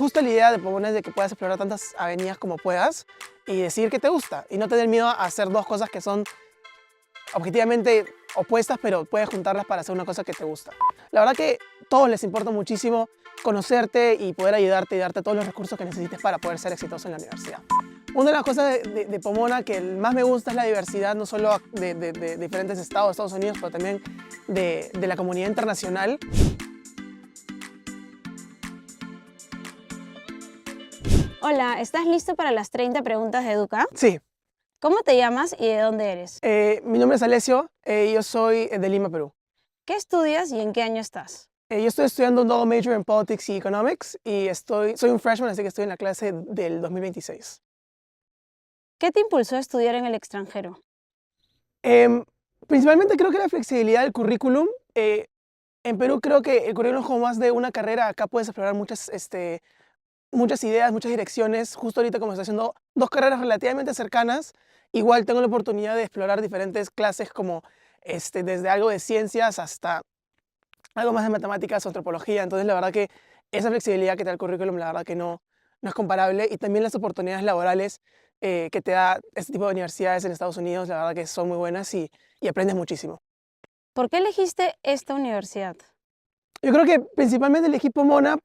justo la idea de Pomona es de que puedas explorar tantas avenidas como puedas y decidir qué te gusta y no tener miedo a hacer dos cosas que son objetivamente opuestas, pero puedes juntarlas para hacer una cosa que te gusta. La verdad que a todos les importa muchísimo conocerte y poder ayudarte y darte todos los recursos que necesites para poder ser exitoso en la universidad. Una de las cosas de Pomona que más me gusta es la diversidad, no solo de diferentes estados de Estados Unidos, pero también de la comunidad internacional. Hola, ¿estás listo para las 30 preguntas de Educa? Sí, ¿Cómo te llamas y de dónde eres? mi nombre es Alessio, yo soy de Lima, Perú. ¿Qué estudias y en qué año estás? Yo estoy estudiando un double major en Politics y Economics y soy un freshman, así que estoy en la clase del 2026. ¿Qué te impulsó a estudiar en el extranjero? Em, Principalmente creo que la flexibilidad del currículum. En Perú creo que el currículum es como más de una carrera. Acá puedes explorar muchas ideas, muchas direcciones. Justo ahorita como estoy haciendo dos carreras relativamente cercanas, igual tengo la oportunidad de explorar diferentes clases como desde algo de ciencias hasta algo más de matemáticas o antropología. Entonces la verdad que esa flexibilidad que te da el currículum, la verdad que no es comparable. Y también las oportunidades laborales que te da este tipo de universidades en Estados Unidos, la verdad que son muy buenas y aprendes muchísimo. ¿Por qué elegiste esta universidad? Yo creo que principalmente elegí Pomona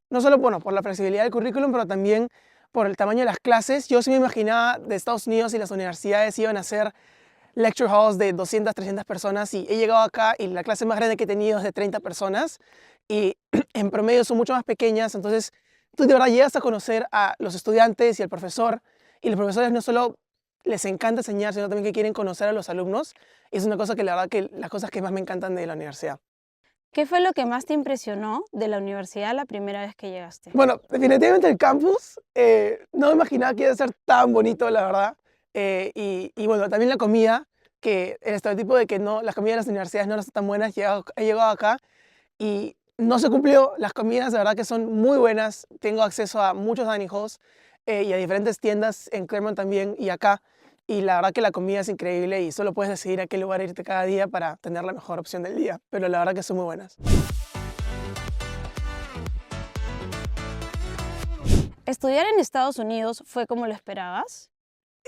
no solo bueno, por la flexibilidad del currículum, pero también por el tamaño de las clases. Yo sí me imaginaba de Estados Unidos y las universidades iban a ser lecture halls de 200, 300 personas y he llegado acá y la clase más grande que he tenido es de 30 personas y en promedio son mucho más pequeñas. Entonces tú de verdad llegas a conocer a los estudiantes y al profesor y los profesores no solo les encanta enseñar, sino también que quieren conocer a los alumnos. Y es una cosa que la verdad que las cosas que más me encantan de la universidad. ¿Qué fue lo que más te impresionó de la universidad la primera vez que llegaste? Bueno, definitivamente el campus, no me imaginaba que iba a ser tan bonito, la verdad. Y bueno, también la comida, que el estereotipo de que no, las comidas de las universidades no eran tan buenas, he llegado acá y no se cumplió. Las comidas, de verdad que son muy buenas. Tengo acceso a muchos dining halls y a diferentes tiendas en Claremont también y acá. Y la verdad que la comida es increíble y solo puedes decidir a qué lugar irte cada día para tener la mejor opción del día. Pero la verdad que son muy buenas. ¿Estudiar en Estados Unidos fue como lo esperabas?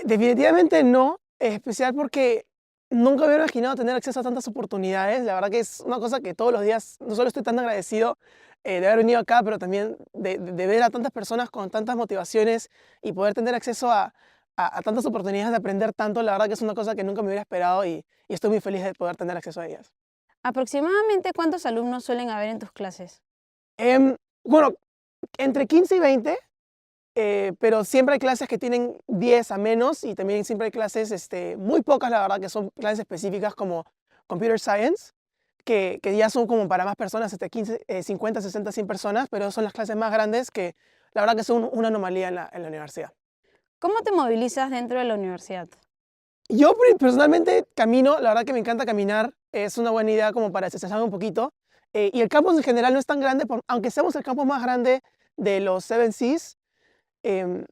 Definitivamente no, en especial porque nunca me hubiera imaginado tener acceso a tantas oportunidades. La verdad que es una cosa que todos los días no solo estoy tan agradecido de haber venido acá, pero también de ver a tantas personas con tantas motivaciones y poder tener acceso a tantas oportunidades de aprender tanto. La verdad que es una cosa que nunca me hubiera esperado y estoy muy feliz de poder tener acceso a ellas. ¿Aproximadamente cuántos alumnos suelen haber en tus clases? Bueno, entre 15 y 20. Pero siempre hay clases que tienen 10 a menos y también siempre hay clases muy pocas, la verdad, que son clases específicas como Computer Science, que ya son como para más personas, 15, 50, 60, 100 personas, pero son las clases más grandes que la verdad que son una anomalía en la universidad. ¿Cómo te movilizas dentro de la universidad? Yo personalmente camino, la verdad que me encanta caminar, es una buena idea como para desestresarme un poquito. Y el campus en general no es tan grande, aunque seamos el campus más grande de los Seven Seas. em,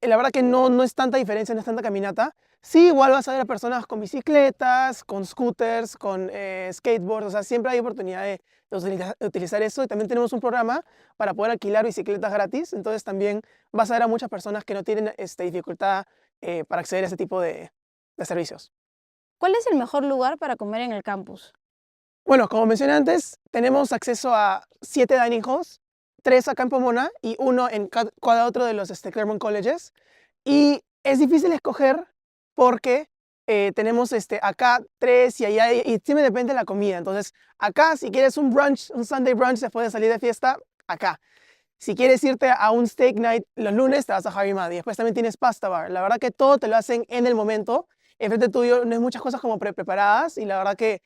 la verdad que no es tanta diferencia, no es tanta caminata. Sí, igual vas a ver a personas con bicicletas, con scooters, con skateboards, o sea, siempre hay oportunidad de utilizar eso. Y también tenemos un programa para poder alquilar bicicletas gratis, entonces también vas a ver a muchas personas que no tienen dificultad para acceder a ese tipo de servicios. ¿Cuál es el mejor lugar para comer en el campus? Bueno, como mencioné antes, tenemos acceso a 7 dining halls, 3 acá en Pomona y uno en cada otro de los Claremont Colleges. Y es difícil escoger porque tenemos acá 3 y allá, y siempre depende de la comida. Entonces, acá si quieres un brunch, un Sunday brunch después de salir de fiesta, acá. Si quieres irte a un steak night los lunes, te vas a Harry Muddy. Después también tienes Pasta Bar. La verdad que todo te lo hacen en el momento. Enfrente tuyo no hay muchas cosas como preparadas y la verdad que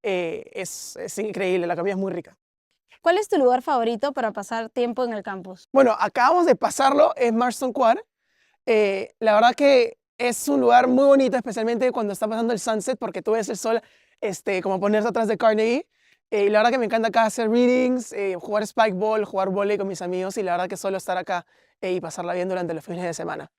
es increíble, la comida es muy rica. ¿Cuál es tu lugar favorito para pasar tiempo en el campus? Bueno, acabamos de pasarlo en Marston Quad. La verdad que es un lugar muy bonito, especialmente cuando está pasando el sunset, porque tú ves el sol como ponerse atrás de Carnegie. Y la verdad que me encanta acá hacer readings, jugar spike ball, jugar volley con mis amigos y la verdad que solo estar acá y pasarla bien durante los fines de semana.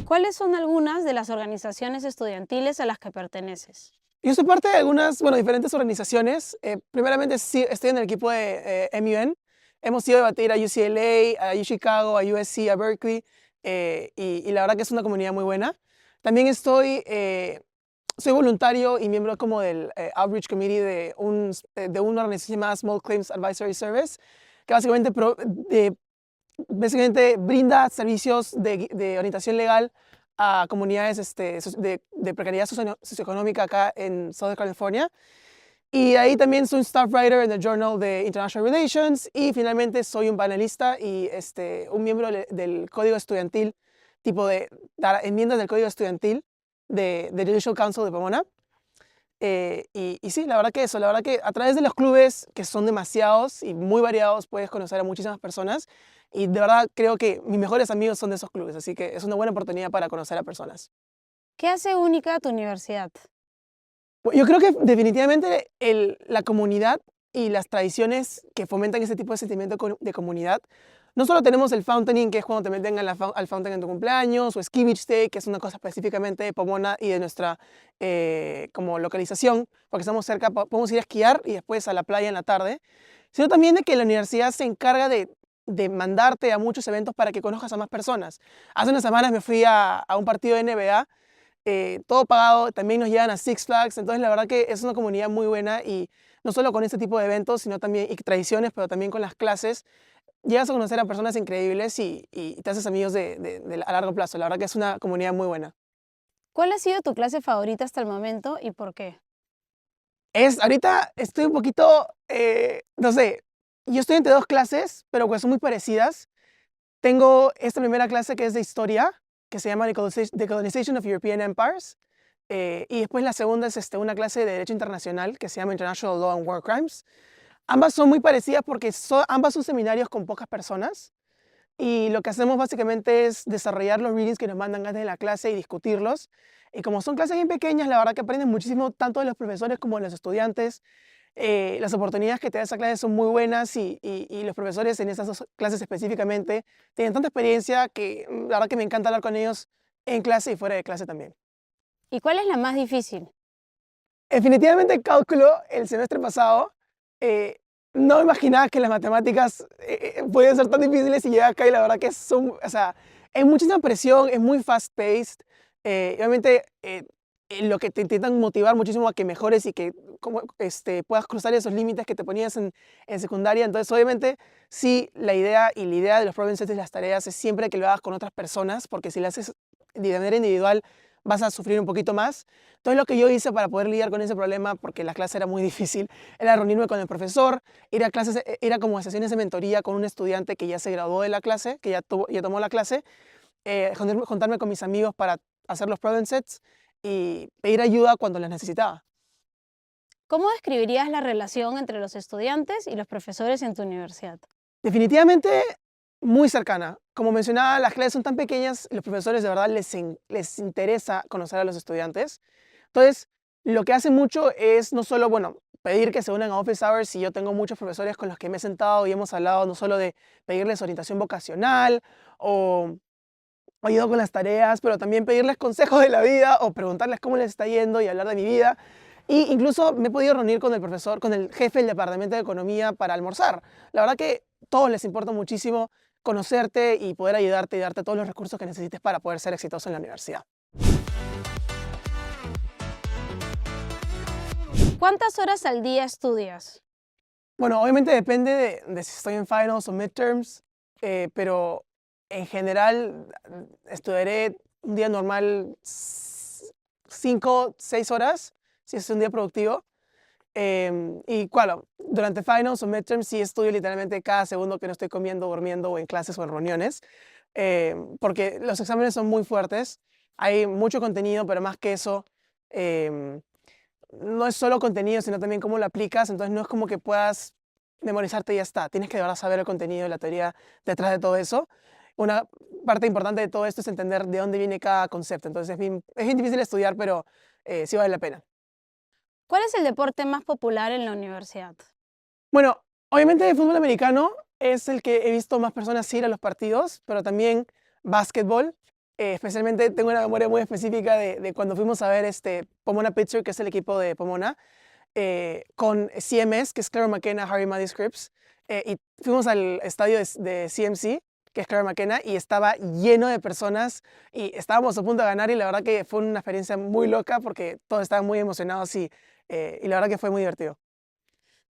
¿Cuáles son algunas de las organizaciones estudiantiles a las que perteneces? Yo soy parte de algunas, bueno, diferentes organizaciones. Primeramente, sí, estoy en el equipo de MUN. Hemos ido a debatir a UCLA, a Chicago, a USC, a Berkeley, y la verdad que es una comunidad muy buena. También soy voluntario y miembro como del Outreach Committee de una organización llamada Small Claims Advisory Service, que básicamente brinda servicios de orientación legal a comunidades de precariedad socioeconómica acá en Southern California. Y ahí también soy un staff writer en el Journal de International Relations y finalmente soy un panelista y un miembro del Código Estudiantil, tipo de dar enmiendas del Código Estudiantil de Judicial Council de Pomona. Y sí, la verdad que eso, la verdad que a través de los clubes, que son demasiados y muy variados, puedes conocer a muchísimas personas. Y de verdad creo que mis mejores amigos son de esos clubes, así que es una buena oportunidad para conocer a personas. ¿Qué hace única a tu universidad? Yo creo que definitivamente la comunidad y las tradiciones que fomentan ese tipo de sentimiento de comunidad. No solo tenemos el fountaining, que es cuando te meten al fountain en tu cumpleaños, o Ski Beach Day, que es una cosa específicamente de Pomona y de nuestra como localización, porque estamos cerca, podemos ir a esquiar y después a la playa en la tarde, sino también de que la universidad se encarga de mandarte a muchos eventos para que conozcas a más personas. Hace unas semanas me fui a un partido de NBA, todo pagado, también nos llevan a Six Flags, entonces la verdad que es una comunidad muy buena y no solo con este tipo de eventos, sino también y tradiciones, pero también con las clases, llegas a conocer a personas increíbles y te haces amigos a largo plazo. La verdad que es una comunidad muy buena. ¿Cuál ha sido tu clase favorita hasta el momento y por qué? Ahorita estoy un poquito, no sé, yo estoy entre dos clases, pero pues son muy parecidas. Tengo esta primera clase que es de historia, que se llama Decolonization of European Empires. Y después la segunda es una clase de Derecho Internacional que se llama International Law and War Crimes. Ambas son muy parecidas porque ambas son seminarios con pocas personas. Y lo que hacemos básicamente es desarrollar los readings que nos mandan antes de la clase y discutirlos. Y como son clases bien pequeñas, la verdad que aprendes muchísimo tanto de los profesores como de los estudiantes. Las oportunidades que te da esa clase son muy buenas y los profesores en esas dos clases específicamente tienen tanta experiencia que la verdad que me encanta hablar con ellos en clase y fuera de clase también. ¿Y cuál es la más difícil? Definitivamente cálculo el semestre pasado. eh, no me imaginaba que las matemáticas podían ser tan difíciles y llegué acá y la verdad que o sea, hay muchísima presión, es muy fast-paced. Obviamente lo que te intentan motivar muchísimo a que mejores y que puedas cruzar esos límites que te ponías en secundaria. Entonces, obviamente, sí, la idea de los problem sets y las tareas es siempre que lo hagas con otras personas, porque si lo haces de manera individual vas a sufrir un poquito más. Entonces, lo que yo hice para poder lidiar con ese problema, porque la clase era muy difícil, era reunirme con el profesor, ir a como a sesiones de mentoría con un estudiante que ya se graduó de la clase, que ya tomó la clase, juntarme con mis amigos para hacer los problem sets y pedir ayuda cuando las necesitaba. ¿Cómo describirías la relación entre los estudiantes y los profesores en tu universidad? Definitivamente muy cercana. Como mencionaba, las clases son tan pequeñas, los profesores de verdad les interesa conocer a los estudiantes. Entonces, lo que hacen mucho es no solo, bueno, pedir que se unan a office hours, y yo tengo muchos profesores con los que me he sentado y hemos hablado no solo de pedirles orientación vocacional o ayuda con las tareas, pero también pedirles consejos de la vida o preguntarles cómo les está yendo y hablar de mi vida. Y incluso me he podido reunir con el profesor, con el jefe del departamento de economía para almorzar. La verdad que a todos les importa muchísimo conocerte y poder ayudarte y darte todos los recursos que necesites para poder ser exitoso en la universidad. ¿Cuántas horas al día estudias? Bueno, obviamente depende de si estoy en finals o midterms, pero en general estudiaré un día normal 5, 6 horas, si es un día productivo. Y claro, durante finals o midterms sí estudio literalmente cada segundo que no estoy comiendo, durmiendo o en clases o en reuniones, porque los exámenes son muy fuertes, hay mucho contenido, pero más que eso, em, no es solo contenido, sino también cómo lo aplicas, entonces no es como que puedas memorizarte y ya está, tienes que de verdad saber el contenido y la teoría detrás de todo eso. Una parte importante de todo esto es entender de dónde viene cada concepto, entonces es bien difícil estudiar, pero sí vale la pena. ¿Cuál es el deporte más popular en la universidad? Bueno, obviamente el fútbol americano es el que he visto más personas ir a los partidos, pero también básquetbol. Especialmente tengo una memoria muy específica de cuando fuimos a ver Pomona Picture, que es el equipo de Pomona, con CMS, que es Claro McKenna, Harry Muddy Scripps, y fuimos al estadio de CMC, que es Claro McKenna, y estaba lleno de personas y estábamos a punto de ganar y la verdad que fue una experiencia muy loca porque todos estaban muy emocionados y la verdad que fue muy divertido.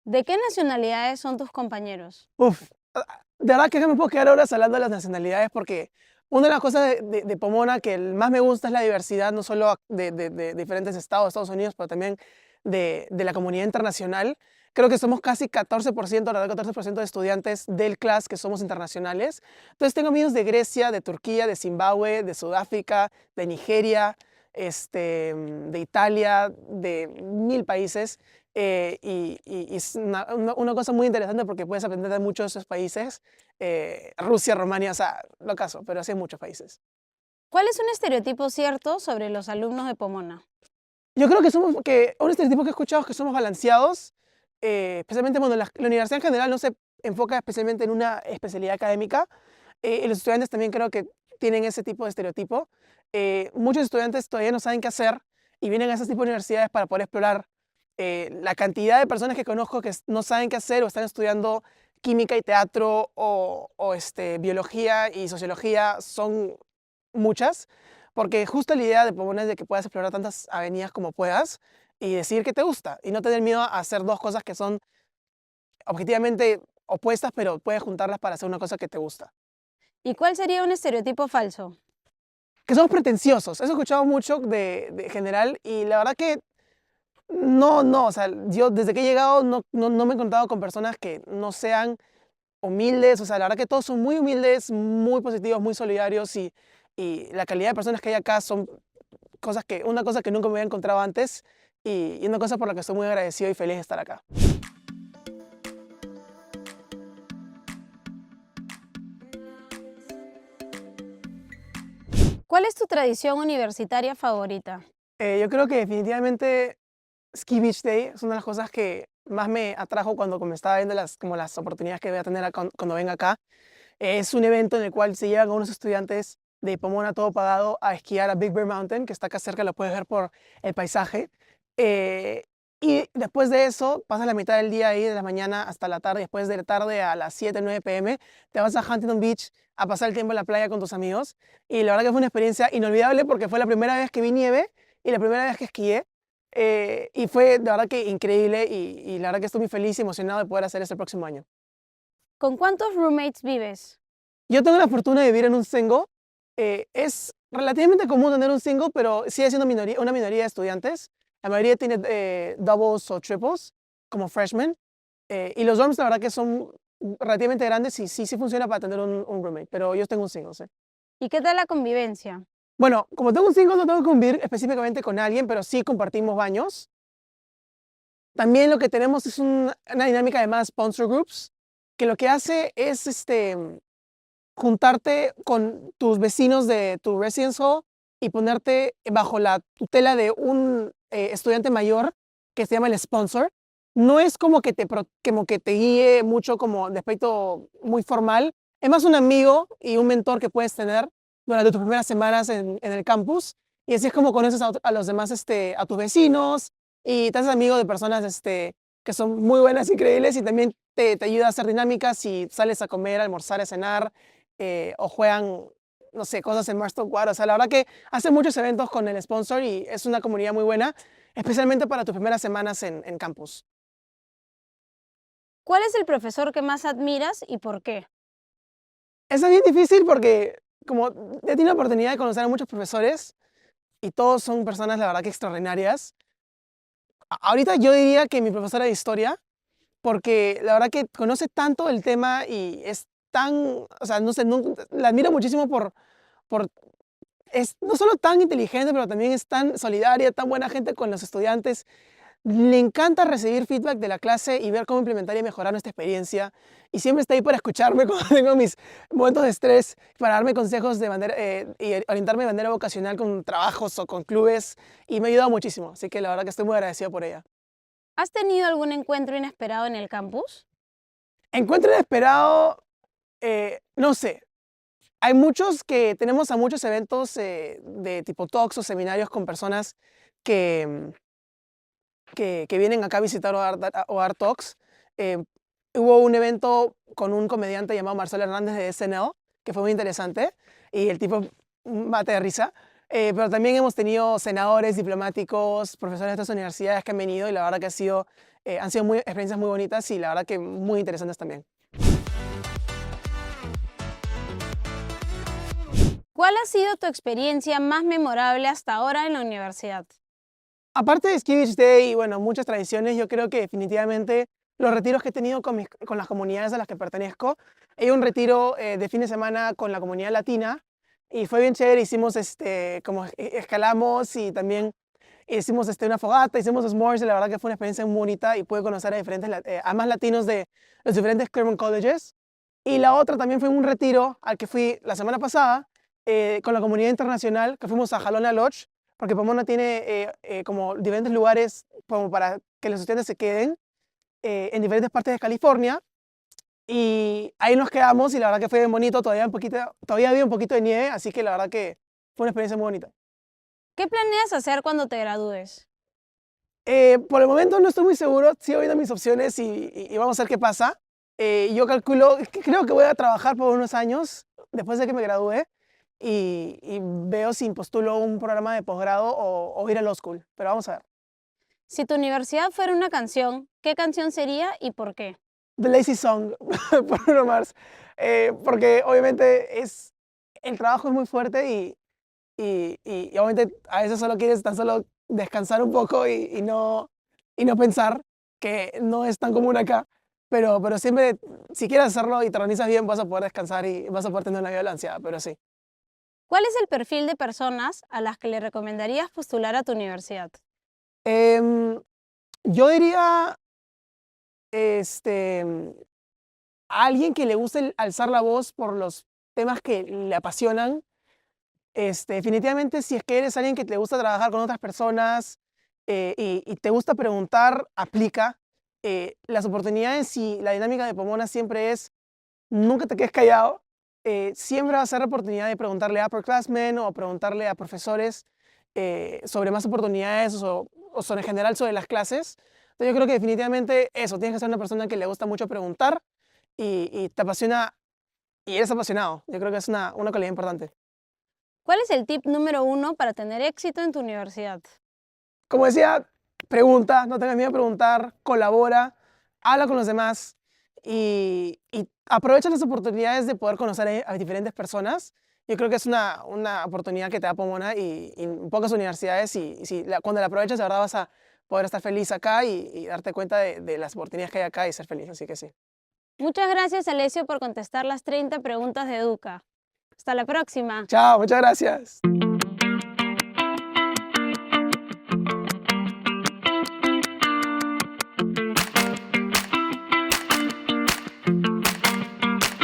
¿De qué nacionalidades son tus compañeros? Uf, de verdad que no me puedo quedar horas hablando de las nacionalidades porque una de las cosas de Pomona que más me gusta es la diversidad, no solo de diferentes estados de Estados Unidos, pero también de la comunidad internacional. Creo que somos casi 14%, alrededor del 14% de estudiantes del CLAS que somos internacionales. Entonces tengo amigos de Grecia, de Turquía, de Zimbabue, de Sudáfrica, de Nigeria, de Italia, de 1000 países. Y es una cosa muy interesante porque puedes aprender de muchos de esos países. Rusia, Rumania, o sea, lo caso, pero así en muchos países. ¿Cuál es un estereotipo cierto sobre los alumnos de Pomona? Yo creo que un estereotipo que he escuchado es que somos balanceados, especialmente cuando la universidad en general no se enfoca especialmente en una especialidad académica. Y los estudiantes también creo que tienen ese tipo de estereotipo. Muchos estudiantes todavía no saben qué hacer y vienen a ese tipo de universidades para poder explorar. La cantidad de personas que conozco que no saben qué hacer o están estudiando química y teatro o biología y sociología son muchas, porque justo la idea de Pomona es de que puedas explorar tantas avenidas como puedas y decidir qué te gusta y no tener miedo a hacer dos cosas que son objetivamente opuestas, pero puedes juntarlas para hacer una cosa que te gusta. ¿Y cuál sería un estereotipo falso? Que somos pretenciosos, eso he escuchado mucho de general y la verdad que no, o sea, yo desde que he llegado no me he encontrado con personas que no sean humildes, o sea, la verdad que todos son muy humildes, muy positivos, muy solidarios y la calidad de personas que hay acá son una cosa que nunca me había encontrado antes y una cosa por la que estoy muy agradecido y feliz de estar acá. ¿Cuál es tu tradición universitaria favorita? Yo creo que definitivamente Ski Beach Day es una de las cosas que más me atrajo cuando me estaba viendo como las oportunidades que voy a tener cuando venga acá. Es un evento en el cual se llevan a unos estudiantes de Pomona todo pagado a esquiar a Big Bear Mountain, que está acá cerca, lo puedes ver por el paisaje. Eh, y después de eso, pasas la mitad del día ahí, de la mañana hasta la tarde, después de la tarde a las 7, 9 p.m., te vas a Huntington Beach a pasar el tiempo en la playa con tus amigos. Y la verdad que fue una experiencia inolvidable porque fue la primera vez que vi nieve y la primera vez que esquié. Y fue de verdad que increíble y la verdad que estoy muy feliz y emocionado de poder hacer eso el próximo año. ¿Con cuántos roommates vives? Yo tengo la fortuna de vivir en un single. Es relativamente común tener un single, pero sigue siendo una minoría de estudiantes. La mayoría tiene doubles o triples, como freshmen. Y los dorms, la verdad que son relativamente grandes y sí funciona para tener un roommate, pero yo tengo un single, sí. ¿Y qué tal la convivencia? Bueno, como tengo un single, no tengo que convivir específicamente con alguien, pero sí compartimos baños. También lo que tenemos es una dinámica de más sponsor groups, que lo que hace es juntarte con tus vecinos de tu residence hall y ponerte bajo la tutela de un estudiante mayor que se llama el sponsor. No es como que te guíe mucho como de aspecto muy formal. Es más un amigo y un mentor que puedes tener durante tus primeras semanas en el campus. Y así es como conoces a los demás, a tus vecinos y te haces amigo de personas que son muy buenas, increíbles y también te ayuda a hacer dinámicas si sales a comer, a almorzar, a cenar o juegan, no sé, cosas en Marston Quad. O sea, la verdad que hacen muchos eventos con el sponsor y es una comunidad muy buena, especialmente para tus primeras semanas en campus. ¿Cuál es el profesor que más admiras y por qué? Eso es bien difícil porque como he tenido la oportunidad de conocer a muchos profesores y todos son personas, la verdad que extraordinarias. Ahorita yo diría que mi profesora de historia, porque la verdad que conoce tanto el tema y es tan, o sea, no sé, la admiro muchísimo por es no solo tan inteligente, pero también es tan solidaria, tan buena gente con los estudiantes. Le encanta recibir feedback de la clase y ver cómo implementar y mejorar nuestra experiencia. Y siempre está ahí para escucharme cuando tengo mis momentos de estrés, para darme consejos y orientarme de manera vocacional con trabajos o con clubes. Y me ha ayudado muchísimo. Así que la verdad que estoy muy agradecido por ella. ¿Has tenido algún encuentro inesperado en el campus? Encuentro inesperado, no sé. hay muchos que tenemos a muchos eventos de tipo talks o seminarios con personas que, que vienen acá a visitar o dar talks. Eh, Hubo un evento con un comediante llamado Marcelo Hernández de SNL, que fue muy interesante, y el tipo mate de risa. Pero también hemos tenido senadores, diplomáticos, profesores de estas universidades que han venido y la verdad que han sido experiencias muy bonitas y la verdad que muy interesantes también. ¿Cuál ha sido tu experiencia más memorable hasta ahora en la universidad? Aparte de Ski Beach Day y bueno, muchas tradiciones, yo creo que definitivamente los retiros que he tenido con las comunidades a las que pertenezco, hay un retiro de fin de semana con la comunidad latina y fue bien chévere, hicimos escalamos y también hicimos una fogata, hicimos s'mores y la verdad que fue una experiencia muy bonita y pude conocer a a más latinos de los diferentes Claremont Colleges. Y la otra también fue un retiro al que fui la semana pasada con la comunidad internacional, que fuimos a Jalona Lodge, porque Pomona tiene como diferentes lugares como para que los estudiantes se queden en diferentes partes de California. Y ahí nos quedamos y la verdad que fue bien bonito, todavía había un poquito de nieve, así que la verdad que fue una experiencia muy bonita. ¿Qué planeas hacer cuando te gradúes? Por el momento no estoy muy seguro, sigo viendo mis opciones y vamos a ver qué pasa. Yo calculo, creo que voy a trabajar por unos años después de que me gradúe y veo si postulo un programa de posgrado o ir a law school, pero vamos a ver. Si tu universidad fuera una canción, ¿qué canción sería y por qué? The Lazy Song, por Bruno Mars, porque obviamente el trabajo es muy fuerte y obviamente a veces solo quieres tan solo descansar un poco y no pensar que no es tan común acá, pero siempre, si quieres hacerlo y te organizas bien, vas a poder descansar y vas a poder tener una vida balanceada, pero sí. ¿Cuál es el perfil de personas a las que le recomendarías postular a tu universidad? Em, yo diría, este, a alguien que le guste alzar la voz por los temas que le apasionan. Definitivamente, si es que eres alguien que te gusta trabajar con otras personas y te gusta preguntar, aplica. Las oportunidades y la dinámica de Pomona siempre es, nunca te quedes callado. Siempre va a ser la oportunidad de preguntarle a upperclassmen o preguntarle a profesores sobre más oportunidades o sobre en general sobre las clases. Entonces yo creo que definitivamente eso, tienes que ser una persona que le gusta mucho preguntar y te apasiona y eres apasionado. Yo creo que es una cualidad importante. ¿Cuál es el tip número 1 para tener éxito en tu universidad? Como decía, pregunta, no tengas miedo a preguntar, colabora, habla con los demás y aprovecha las oportunidades de poder conocer a diferentes personas. Yo creo que es una oportunidad que te da Pomona y pocas universidades y si cuando la aprovechas de verdad vas a poder estar feliz acá y darte cuenta de las oportunidades que hay acá y ser feliz, así que sí. Muchas gracias, Alessio, por contestar las 30 preguntas de Educa. Hasta la próxima. Chao, muchas gracias.